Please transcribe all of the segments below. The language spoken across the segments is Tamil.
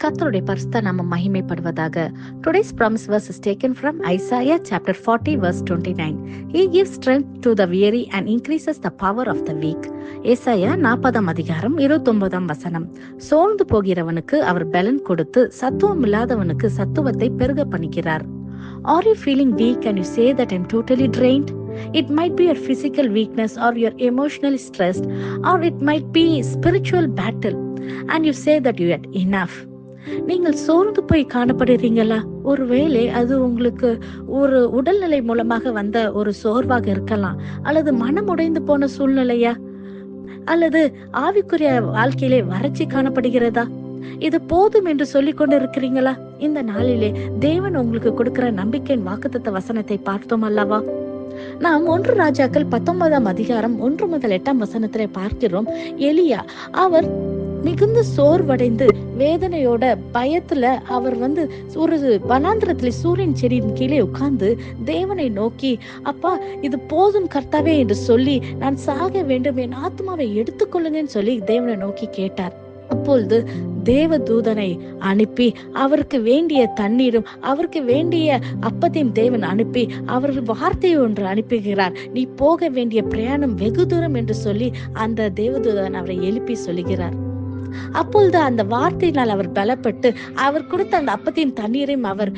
கர்த்தருடைய பரிசுத்த நாமம் மகிமைப்படுவதாக. Today's promise verse is taken from Isaiah chapter 40 verse 29. He gives strength to the weary and increases the power of the weak. ஏசாயா 40 அதிகாரம் 29 வசனம். சோர்ந்து போகிறவனுக்கு அவர் பலன் கொடுத்து சத்துவம் இல்லாதவனுக்கு சத்துவத்தை பெருக பண்ணுகிறார். Are you feeling weak and you say that I'm totally drained? It might be your physical weakness or you're emotionally stressed, or it might be spiritual battle and you say that you had enough. நீங்கள் சோர்ந்து போய் காணப்படுறீங்களா? ஒருவேளை அது உங்களுக்கு ஒரு உடல்நிலை மூலமாக வந்த ஒரு சோர்வாக இருக்கலாம், அல்லது மனம் உடைந்து போன சூழ்நிலையா, அல்லது ஆவிக்குரிய வாழ்க்கையிலே வறட்சி காணப்படுகிறதா? இது போதும் என்று சொல்லிக் கொண்டு இருக்கிறீங்களா? இந்த நாளிலே தேவன் உங்களுக்கு கொடுக்கிற நம்பிக்கையின் வாக்குத்தத்த வசனத்தை பார்த்தோம் அல்லவா? நாம் 1 ராஜாக்கள் 19 அதிகாரம் 1 முதல் 8 வசனத்திலே பார்க்கிறோம். எலியா அவர் மிகுந்த சோர்வடைந்து வேதனையோட பயத்துல அவர் ஒரு வனாந்திரத்துல சூரியன் செடியின் கீழே உட்கார்ந்து தேவனை நோக்கி, அப்பா இது போதும் கர்த்தாவே என்று சொல்லி, நான் சாக வேண்டும், என் ஆத்மாவை எடுத்துக்கொள்ளுங்கன்னு சொல்லி தேவனை நோக்கி கேட்டார். அப்பொழுது தேவ தூதனை அனுப்பி அவருக்கு வேண்டிய தண்ணீரும் அவருக்கு வேண்டிய அப்பத்தையும் தேவன் அனுப்பி அவர் வார்த்தை ஒன்று அனுப்புகிறார். நீ போக வேண்டிய பிரயாணம் வெகு தூரம் என்று சொல்லி அந்த தேவதூதன் அவரை எழுப்பி சொல்லுகிறார். அப்பொழுது அந்த வார்த்தையினால் அவர் பலப்பட்டு அவர் கொடுத்த அந்த அப்பத்தையும் தண்ணீரையும் அவர்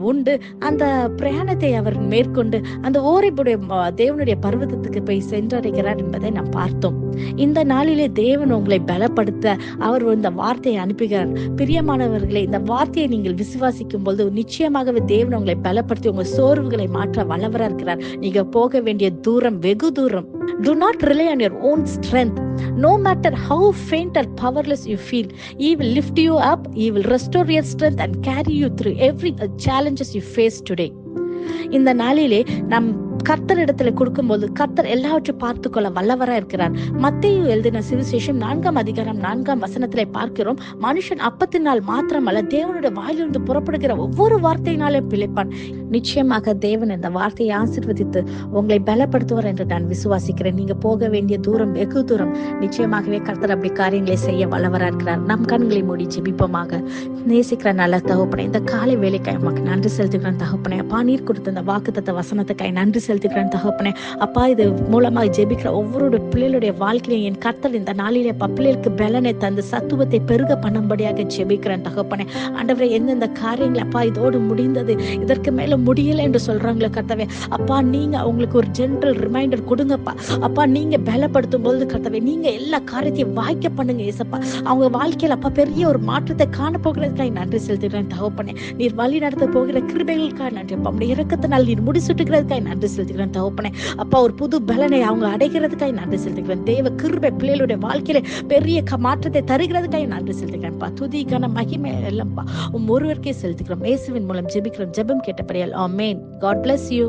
உண்டு அந்த பிரயாணத்தை அவர் மேற்கொண்டு அந்த ஓரைபுடைய தேவனுடைய பர்வதத்துக்கு போய் சென்றடைகிறார் என்பதை நாம் பார்த்தோம். இந்த நாளிலே தேவன் உங்களை பலப்படுத்த அவர் இந்த வார்த்தையை அனுப்புகிறார். பிரியமானவர்களே, இந்த வார்த்தையை நீங்கள் விசுவாசிக்கும் பொழுது நிச்சயமாகவே தேவன் உங்களை பலப்படுத்தி உங்கள் சோர்வுகளை மாற்ற வல்லவராக இருக்கிறார். நீங்க போக வேண்டிய தூரம் வெகு தூரம். Do not rely on your own strength. No matter how faint or powerless you feel, He will lift you up, He will restore your strength and carry you through every challenges you face today. இந்த நாளிலே நாம் கர்த்தரிடத்துல கொடுக்கும்போது கர்த்தர் எல்லாவற்றையும் பார்த்து கொள்ள வல்லவரா இருக்கிறார். மத்தேயு எழுதின சுவிசேஷம் 4 அதிகாரம் 4 வசனத்திலே பார்க்கிறோம், மனுஷன் அப்பத்தினால் மாத்திரமல்ல தேவனுடைய வாயிலிருந்து புறப்படுகிற ஒவ்வொரு வார்த்தையினாலே பிழைப்பான். நிச்சயமாக தேவன் இந்த வார்த்தையை ஆசீர்வதித்து உங்களை பலப்படுத்துவார் என்று நான் விசுவாசிக்கிறேன். நீங்க போக வேண்டிய தூரம் வெகு தூரம். நிச்சயமாகவே கர்த்தர் அப்படி காரியங்களை செய்ய வல்லவரா இருக்கிறார். நம் கண்களை மூடி ஜெபிப்போமாக. நேசிக்கிற நல்ல தகப்பனே, இந்த காலை வேலைக்காய் உமக்கு நன்றி செலுத்துகிறேன் தகப்பனே. அப்பா, நீர் கொடுத்த இந்த வாக்குத்தத்த வசனத்துக்காய் நன்றி செலுத்துகிறேன் தகப்பனே. அப்பா, இது மூலமாக ஜெபிக்கிற ஒவ்வொரு பிள்ளைகளுடைய வாழ்க்கையிலும் என் கர்த்தர் இந்த நாளிலே பிள்ளைகளுக்கு பலனை தந்து சத்துவத்தை பெருக பண்ணும்படியாக ஜெபிக்கிறேன் தகப்பனே. ஆண்டவரே, எந்தெந்த காரியங்கள் அப்பா இதோடு முடிந்தது, இதற்கு மேல முடியல என்று சொல்றாங்களே கர்த்தாவே, அப்பா நீங்க அவங்களுக்கு ஒரு ஜென்ரல் ரிமைண்டர் கொடுங்கப்பா. அப்பா, நீங்க பலப்படுத்தும் போது கர்த்தாவே நீங்க எல்லா காரியத்தையும் வாய்க்க பண்ணுங்க ஏசப்பா. அவங்க வாழ்க்கையில அப்பா பெரிய ஒரு மாற்றத்தை காண போகிறதுக்காக நன்றி செலுத்துகிறேன் தகப்பனே. நீர் வழி நடத்த போகிற கிருபைகளுக்காக நன்றி அப்பா. உடைய இரக்கத்தினால் நீர் முடிசுட்டுகிறதுக்காக நன்றி செலுத்துகிறேன் தகப்பனே. அப்பா, ஒரு புது பலனை அவங்க அடைகிறதுக்காக நன்றி செலுத்துகிறேன். தேவ கிருபை பிள்ளைகளுடைய வாழ்க்கையில பெரிய மாற்றத்தை தருகிறதுக்காக நன்றி செலுத்துகிறேன். துதிக்கான மகிமை எல்லாம்ப்பா ஒருவருக்கே செலுத்துகிறோம். இயேசுவின் மூலம் ஜெபிக்கிறோம். ஜெபம் கேட்டபடியால் ஆமென். God bless you.